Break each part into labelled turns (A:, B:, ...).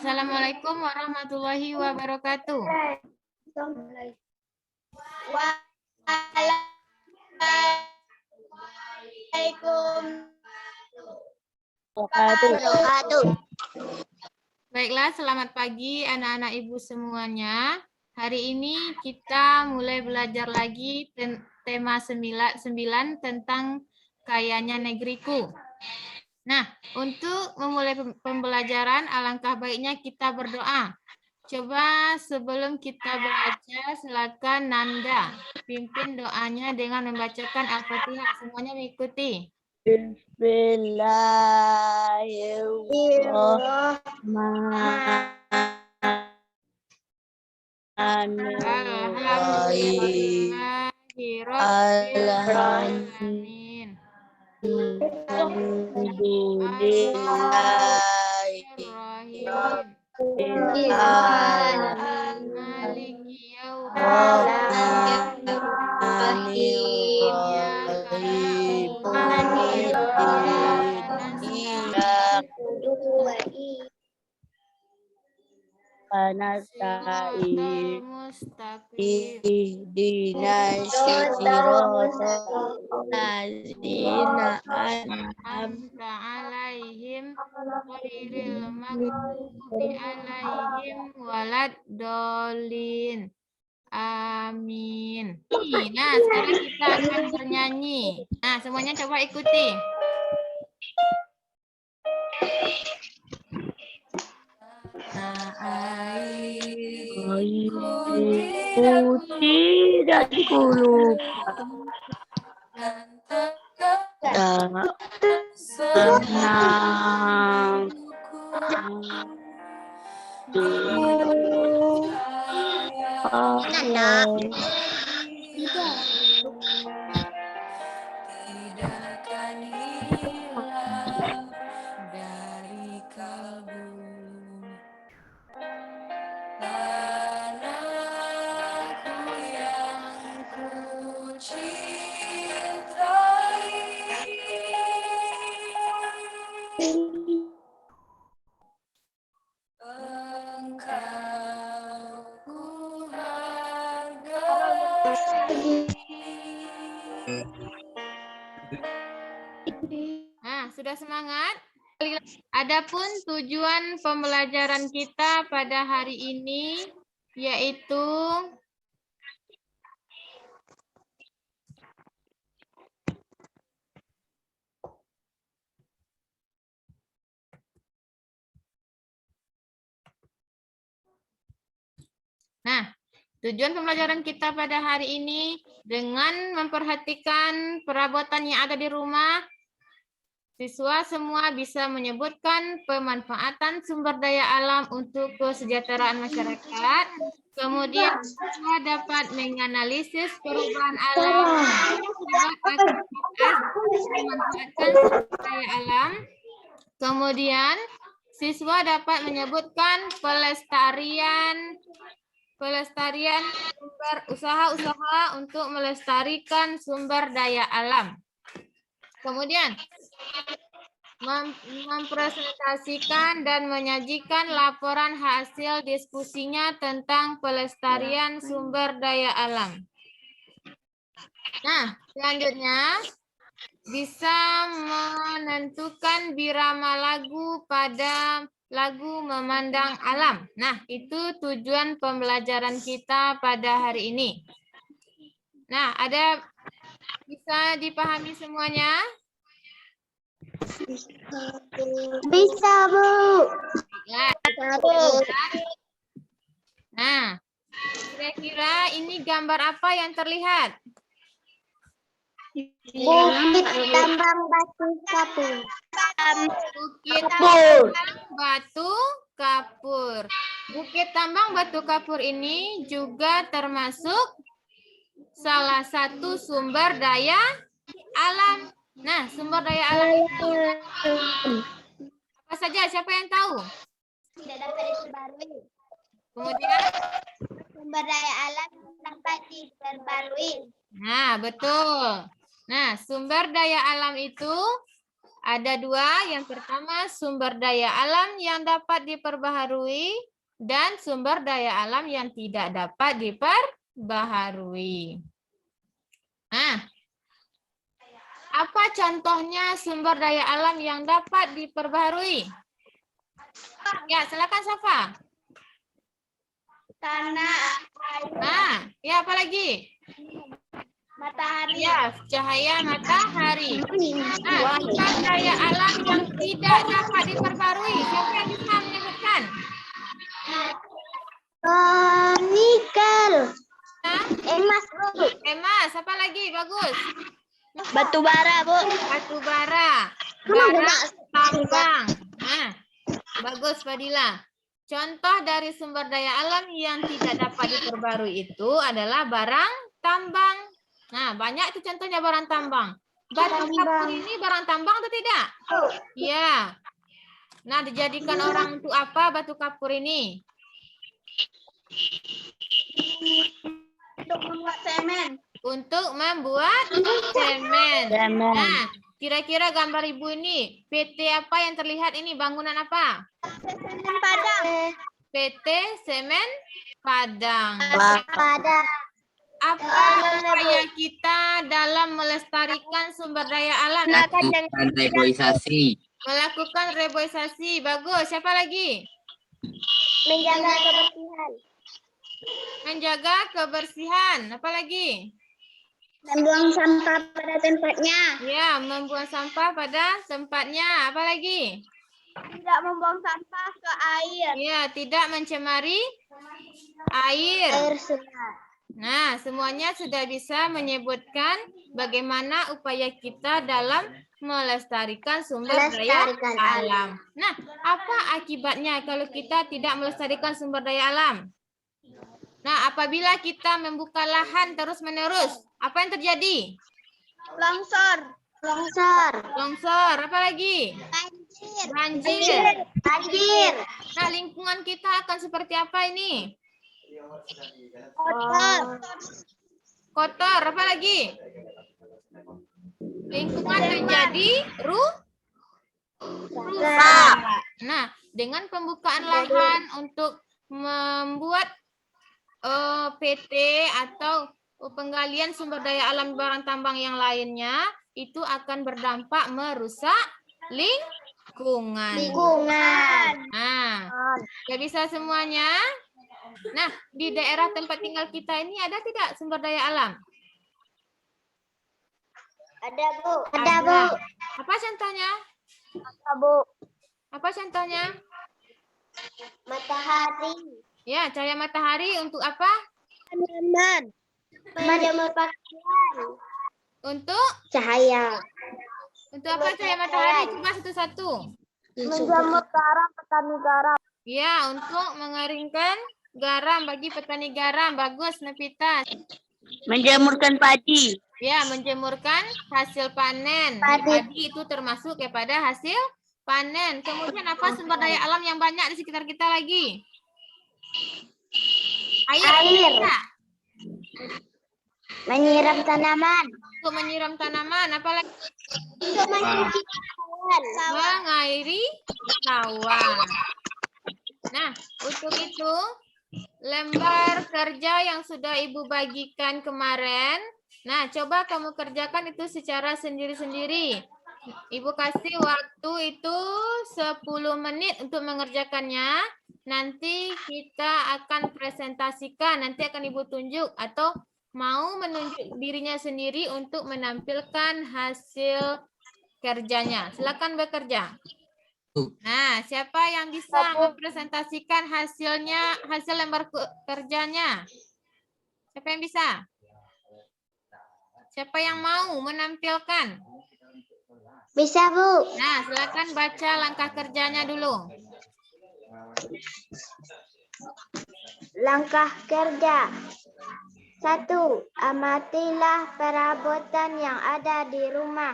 A: Assalamualaikum warahmatullahi wabarakatuh.
B: Waalaikumsalam wabarakatuh.
A: Baiklah, selamat pagi anak-anak ibu semuanya. Hari ini kita mulai belajar lagi tema 9 tentang kayanya negeriku. Nah, untuk memulai pembelajaran, alangkah baiknya kita berdoa. Coba sebelum kita belajar, silakan Nanda pimpin doanya dengan membacakan Al-Fatihah. Semuanya mengikuti. Alhamdulillahirrahmanirrahim. Maliki
B: Ihdinas siratal ladzina
A: an'amta 'alaihim ghairil maghdubi 'alaihim waladdallin. Amin. Nah, sekarang kita akan bernyanyi. Nah, semuanya coba ikuti.
B: tidak kulupa senang
A: Tidakkan hilang dari kalbu anakku yang ku cintai. Engkau ku hargai. Nah, sudah semangat? Adapun tujuan pembelajaran kita pada hari ini yaitu tujuan pembelajaran kita pada hari ini dengan memperhatikan perabotan yang ada di rumah, siswa semua bisa menyebutkan pemanfaatan sumber daya alam untuk kesejahteraan masyarakat. Kemudian siswa dapat menganalisis perubahan alam akibat aktivitas memanfaatkan sumber daya alam. Kemudian siswa dapat menyebutkan pelestarian usaha-usaha untuk melestarikan sumber daya alam. Kemudian mempresentasikan dan menyajikan laporan hasil diskusinya tentang pelestarian sumber daya alam. Nah, selanjutnya bisa menentukan birama lagu pada lagu memandang alam. Nah, itu tujuan pembelajaran kita pada hari ini. Nah, bisa dipahami semuanya?
B: Bisa, Bu.
A: Ya. Nah, kira-kira ini gambar apa yang terlihat?
B: Bukit tambang batu kapur.
A: Bukit tambang batu kapur. Bukit tambang batu kapur ini juga termasuk salah satu sumber daya alam. Nah, sumber daya alam itu apa saja? Siapa yang tahu?
B: Tidak dapat diperbarui.
A: Kemudian
B: Sumber daya alam dapat diperbarui.
A: nah, betul. Nah, sumber daya alam itu Ada dua. Yang pertama sumber daya alam yang dapat diperbaharui dan sumber daya alam yang tidak dapat diperbaharui. Nah, apa contohnya sumber daya alam yang dapat diperbaharui? Ya, silakan Safa.
B: Tanah,
A: Nah, ya apa lagi?
B: matahari.
A: Ya, cahaya matahari. Nah, sumber daya alam yang tidak dapat diperbarui. Siapa yang bisa menyebutkan?
B: Nikel.
A: Nah,
B: Emas, Bu.
A: emas. Apa lagi? Bagus.
B: Batu bara, Bu.
A: Batu bara. Barang tambang. Nah, bagus Fadila. Contoh dari sumber daya alam yang tidak dapat diperbarui itu adalah barang tambang. Nah, banyak itu contohnya barang tambang. Batu kapur ini barang tambang atau tidak? Iya. Nah, dijadikan orang untuk apa batu kapur ini?
B: Untuk membuat semen.
A: Untuk membuat semen. Nah, kira-kira gambar ibu ini, PT apa yang terlihat ini? Bangunan apa?
B: Semen Padang.
A: PT Semen Padang.
B: Padang.
A: Apa upaya kita dalam melestarikan sumber daya alam?
C: Melakukan reboisasi.
A: Melakukan reboisasi. Bagus. Siapa lagi?
B: Menjaga kebersihan.
A: Menjaga kebersihan. Apa lagi?
B: Membuang sampah pada tempatnya.
A: Ya, membuang sampah pada tempatnya. Apa lagi?
B: Tidak membuang sampah ke air.
A: Ya, tidak mencemari air.
B: Air sungai.
A: Nah, semuanya sudah bisa menyebutkan bagaimana upaya kita dalam melestarikan sumber daya
B: Melestarikan
A: alam. Nah, apa akibatnya kalau kita tidak melestarikan sumber daya alam? Nah, apabila kita membuka lahan terus-menerus, apa yang terjadi?
B: Longsor. Longsor.
A: Longsor, apa lagi?
B: Banjir.
A: Banjir.
B: Banjir.
A: Nah, lingkungan kita akan seperti apa ini?
B: Kotor.
A: Kotor, apa lagi? Lingkungan menjadi rusak. Nah, dengan pembukaan lahan untuk membuat PT atau penggalian sumber daya alam barang tambang yang lainnya, itu akan berdampak merusak lingkungan. Nah, ya bisa semuanya. Nah, di daerah tempat tinggal kita ini ada tidak sumber daya alam?
B: Ada, Bu. Ada, Bu.
A: Apa contohnya?
B: Ada, Bu.
A: Apa contohnya?
B: Matahari.
A: Ya, cahaya matahari untuk apa?
B: Tanaman. Menjemur pakaian.
A: Untuk
B: Cahaya.
A: apa cahaya matahari? Coba satu-satu.
B: Menjemur garam, petani garam.
A: Ya, untuk mengeringkan garam bagi petani garam. Bagus, Nafita.
C: Menjamurkan padi.
A: Ya, menjemurkan hasil panen.
B: Padi.
A: Padi itu termasuk kepada hasil panen. Kemudian apa sumber daya alam yang banyak di sekitar kita lagi? Air.
B: Menyiram tanaman.
A: Untuk menyiram tanaman, apalagi
B: Untuk mencuci pakaian.
A: mengairi sawah. Nah, untuk itu lembar kerja yang sudah Ibu bagikan kemarin, nah coba kamu kerjakan itu secara sendiri-sendiri. Ibu kasih waktu itu 10 menit untuk mengerjakannya. Nanti kita akan presentasikan, nanti akan Ibu tunjuk atau mau menunjuk dirinya sendiri untuk menampilkan hasil kerjanya. Silakan bekerja. Nah, siapa yang bisa mempresentasikan hasilnya, hasil lembar kerjanya? Siapa yang bisa? Siapa yang mau menampilkan?
B: Bisa, Bu.
A: Nah, silakan baca langkah kerjanya dulu.
B: Langkah kerja. 1. Amatilah perabotan yang ada di rumah.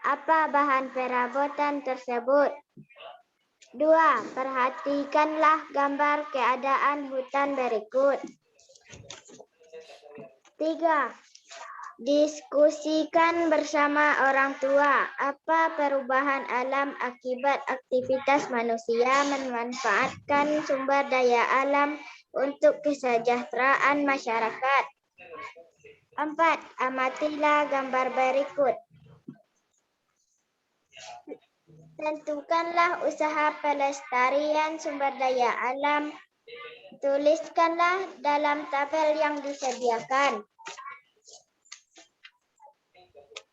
B: Apa bahan perabotan tersebut? 2. Perhatikanlah gambar keadaan hutan berikut. 3. Diskusikan bersama orang tua. Apa perubahan alam akibat aktivitas manusia memanfaatkan sumber daya alam untuk kesejahteraan masyarakat? 4. Amatilah gambar berikut. Tentukanlah usaha pelestarian sumber daya alam. Tuliskanlah dalam tabel yang disediakan.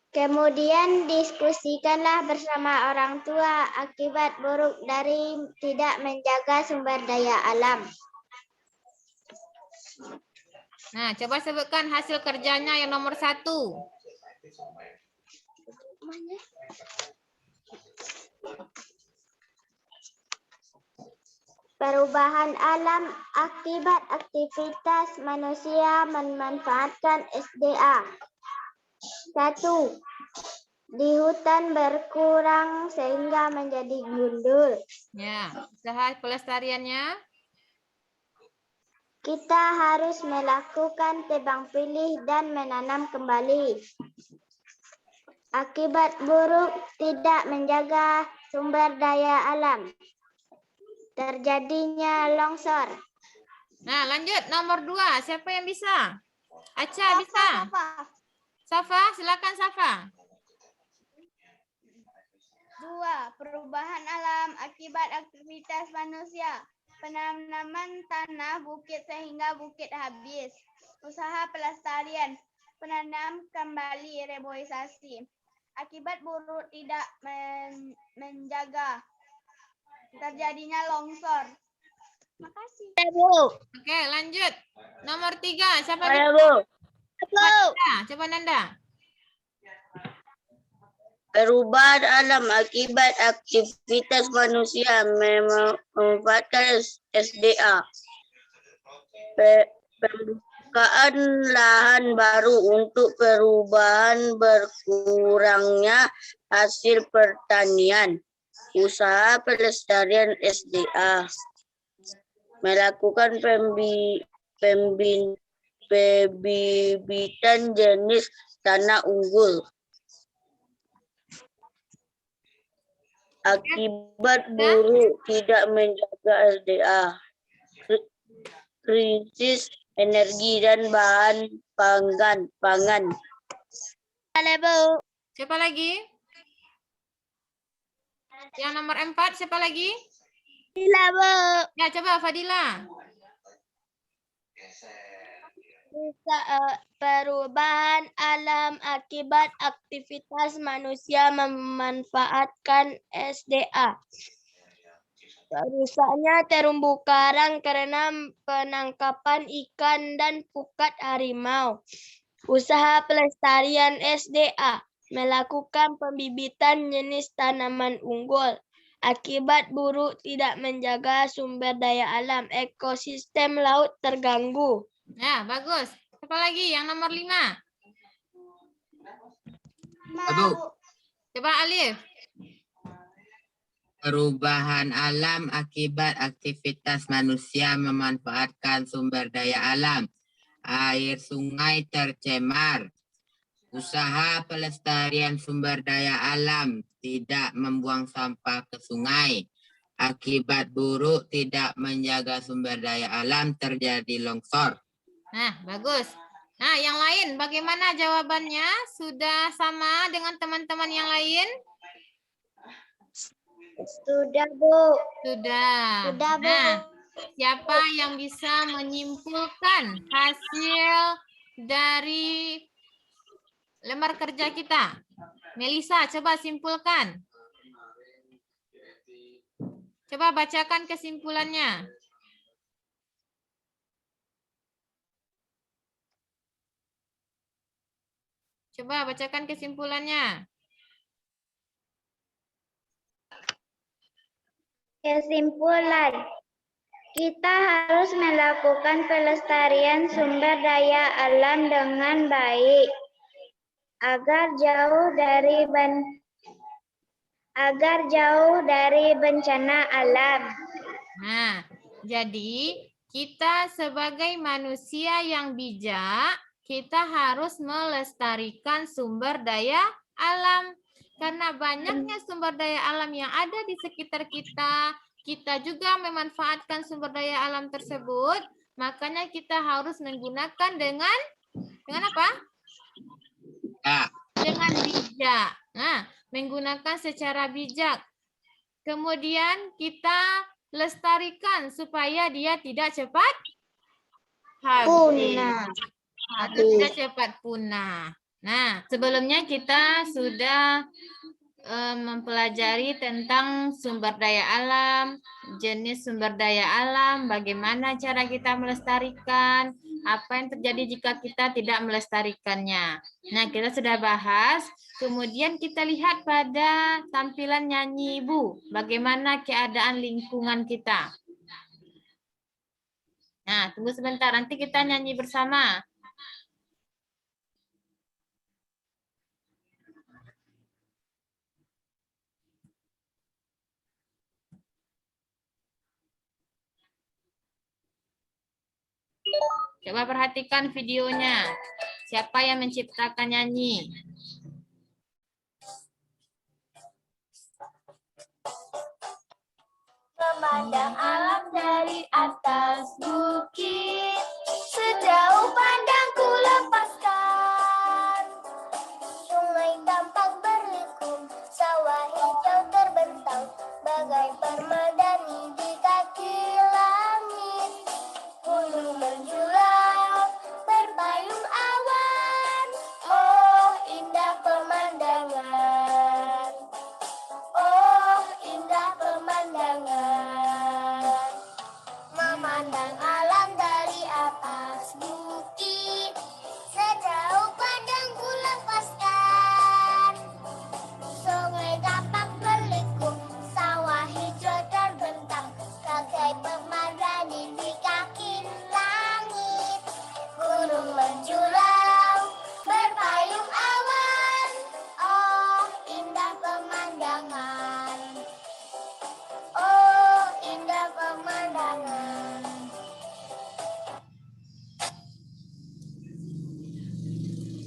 B: Kemudian diskusikanlah bersama orang tua akibat buruk dari tidak menjaga sumber daya alam.
A: Nah, coba sebutkan hasil kerjanya yang nomor 1.
B: Perubahan alam akibat aktivitas manusia memanfaatkan SDA. 1. Di hutan berkurang sehingga menjadi gundul.
A: Ya, usaha pelestariannya.
B: Kita harus melakukan tebang pilih dan menanam kembali. Akibat buruk tidak menjaga sumber daya alam. Terjadinya longsor.
A: Nah, lanjut nomor 2. Siapa yang bisa? Aca bisa? Safa, silakan Safa.
D: 2. Perubahan alam akibat aktivitas manusia. Penanaman tanah bukit sehingga bukit habis. Usaha pelestarian. Penanam kembali reboisasi. Akibat buruk tidak menjaga. Terjadinya longsor. Makasih.
A: Oke, lanjut. Nomor 3. Siapa bisa?
C: Bu.
A: Nanda, coba Nanda.
C: Perubahan alam akibat aktivitas manusia memanfaatkan SDA. Pembukaan lahan baru untuk perubahan berkurangnya hasil pertanian. Usaha pelestarian SDA. Melakukan pembibitan jenis tanah unggul. Akibat buruk tidak menjaga SDA. Krisis energi dan bahan pangan.
A: Siapa lagi? Yang nomor 4, siapa lagi? Ya, coba Fadila.
D: Perubahan alam akibat aktivitas manusia memanfaatkan SDA. Rusaknya terumbu karang karena penangkapan ikan dan pukat harimau. Usaha pelestarian SDA. Melakukan pembibitan jenis tanaman unggul. Akibat buruk tidak menjaga sumber daya alam. Ekosistem laut terganggu.
A: Ya, bagus. Siapa lagi? Yang nomor 5. Coba Alif.
E: Perubahan alam akibat aktivitas manusia memanfaatkan sumber daya alam. Air sungai tercemar. Usaha pelestarian sumber daya alam, tidak membuang sampah ke sungai. Akibat buruk tidak menjaga sumber daya alam, terjadi longsor.
A: Nah, bagus. Nah, yang lain bagaimana jawabannya? Sudah sama dengan teman-teman yang lain?
B: Sudah, Bu.
A: Sudah.
B: Sudah, Bu.
A: Nah, siapa yang bisa menyimpulkan hasil dari lembar kerja kita? Melisa, coba simpulkan. Coba bacakan kesimpulannya. Coba bacakan kesimpulannya.
B: Kesimpulan, kita harus melakukan pelestarian sumber daya alam dengan baik agar jauh dari bencana alam.
A: Nah, jadi kita sebagai manusia yang bijak, kita harus melestarikan sumber daya alam. Karena banyaknya sumber daya alam yang ada di sekitar kita, kita juga memanfaatkan sumber daya alam tersebut, makanya kita harus menggunakan dengan apa?
E: Ya.
A: Dengan bijak. Nah, menggunakan secara bijak. Kemudian kita lestarikan supaya dia tidak cepat habis.
B: Punah.
A: Atau tidak cepat punah. Nah, sebelumnya kita sudah mempelajari tentang sumber daya alam, jenis sumber daya alam, bagaimana cara kita melestarikan, apa yang terjadi jika kita tidak melestarikannya. Nah, kita sudah bahas, kemudian kita lihat pada tampilan nyanyi Ibu, bagaimana keadaan lingkungan kita. Nah, tunggu sebentar, nanti kita nyanyi bersama. Coba perhatikan videonya. Siapa yang menciptakan nyanyi?
B: Memandang alam dari atas bukit, sejauh pandangku lepaskan. Sungai tampak berliku, sawah hijau terbentang, bagai permadani di kaki langit. Gunung menjulang, berpayung awan, oh indah pemandangan. Oh, indah pemandangan. Memandang alam dari atas bukit, sejauh pandangku lepaskan. Sungai tampak berliku, sawah hijau terbentang, bagai pemandangan di kaki langit. Gunung menjulang, berpayung awan, oh indah pemandangan. Oh indah pemandangan.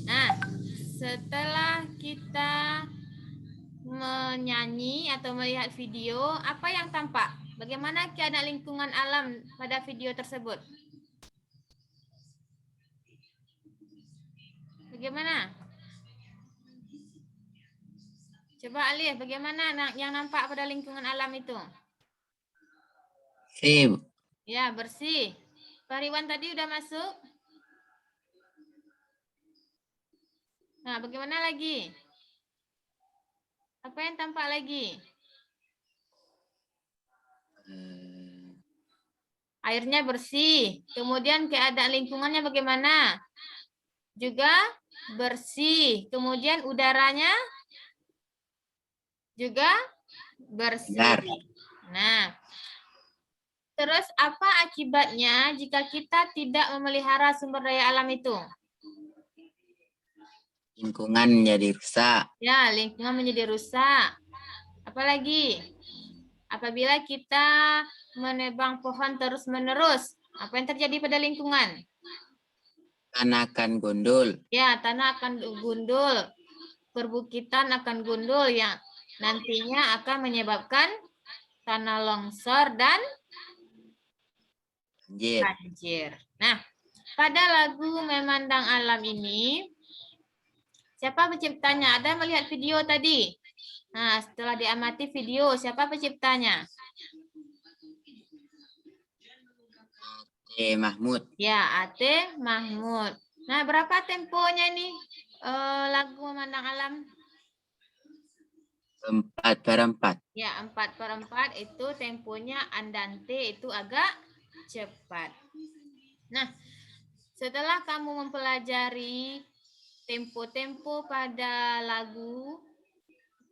A: Nah, setelah kita menyanyi atau melihat video, apa yang tampak? Bagaimana keadaan lingkungan alam pada video tersebut? Bagaimana? Coba Alif, bagaimana yang nampak pada lingkungan alam itu?
E: Sip.
A: Ya, bersih. Pariwan tadi udah masuk? Nah, bagaimana lagi? Apa yang tampak lagi? Airnya bersih. Kemudian keadaan lingkungannya bagaimana? Juga bersih. Kemudian udaranya juga bersih.
E: Benar.
A: Nah, terus apa akibatnya jika kita tidak memelihara sumber daya alam itu?
E: Lingkungan menjadi rusak.
A: Ya, lingkungan menjadi rusak. Apalagi apabila kita menebang pohon terus-menerus, apa yang terjadi pada lingkungan?
E: Tanah akan gundul.
A: Ya, tanah akan gundul. Perbukitan akan gundul yang nantinya akan menyebabkan tanah longsor dan
E: Banjir.
A: banjir. Nah, pada lagu Memandang Alam ini, siapa penciptanya? Ada melihat video tadi? Nah, setelah diamati video, siapa penciptanya?
E: Mahmud.
A: Ya, Ate Mahmud. Nah, berapa temponya nih lagu Memandang Alam?
E: 4/4.
A: Ya, 4/4 itu temponya andante itu agak cepat. Nah, setelah kamu mempelajari tempo-tempo pada lagu,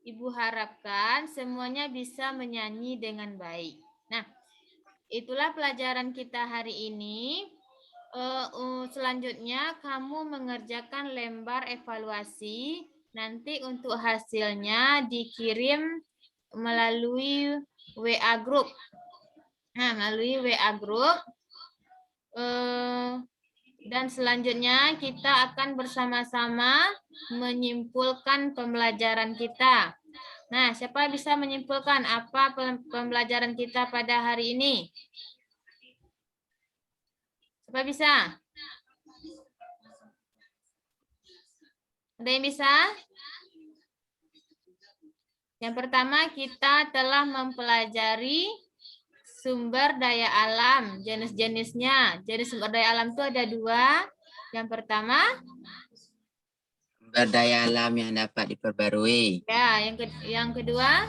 A: Ibu harapkan semuanya bisa menyanyi dengan baik. Nah, itulah pelajaran kita hari ini. Selanjutnya kamu mengerjakan lembar evaluasi. Nanti untuk hasilnya dikirim melalui WA Group. Nah, melalui WA Group Dan selanjutnya kita akan bersama-sama menyimpulkan pembelajaran kita. Nah, siapa bisa menyimpulkan apa pembelajaran kita pada hari ini? Siapa bisa? Ada yang bisa? Yang pertama, kita telah mempelajari sumber daya alam, jenis-jenisnya. Jenis sumber daya alam itu ada 2. Yang pertama,
E: Sumber daya alam yang dapat diperbarui.
A: ya, yang kedua,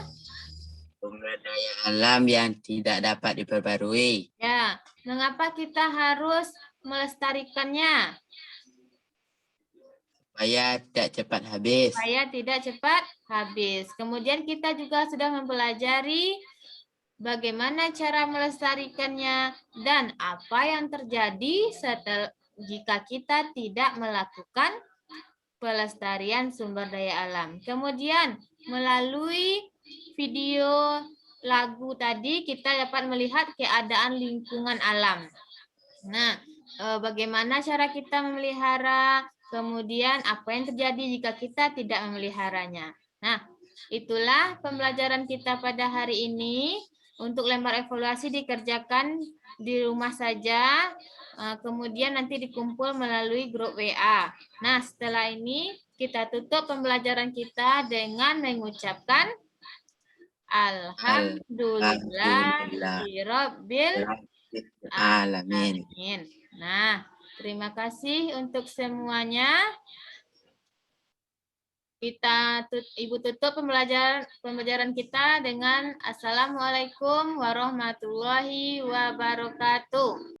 E: Sumber daya alam yang tidak dapat diperbarui.
A: ya, mengapa kita harus melestarikannya?
E: Supaya tidak cepat habis.
A: Supaya tidak cepat habis. Kemudian kita juga sudah mempelajari bagaimana cara melestarikannya dan apa yang terjadi jika kita tidak melakukan pelestarian sumber daya alam. Kemudian melalui video lagu tadi kita dapat melihat keadaan lingkungan alam. Nah, bagaimana cara kita memelihara, kemudian apa yang terjadi jika kita tidak memeliharanya. Nah, itulah pembelajaran kita pada hari ini. Untuk lembar evaluasi dikerjakan di rumah saja, kemudian nanti dikumpul melalui grup WA. Nah, setelah ini kita tutup pembelajaran kita dengan mengucapkan Alhamdulillahirabbil
E: Alamin.
A: alamin. Nah, terima kasih untuk semuanya. Ibu tutup pembelajaran kita dengan Assalamualaikum warahmatullahi wabarakatuh.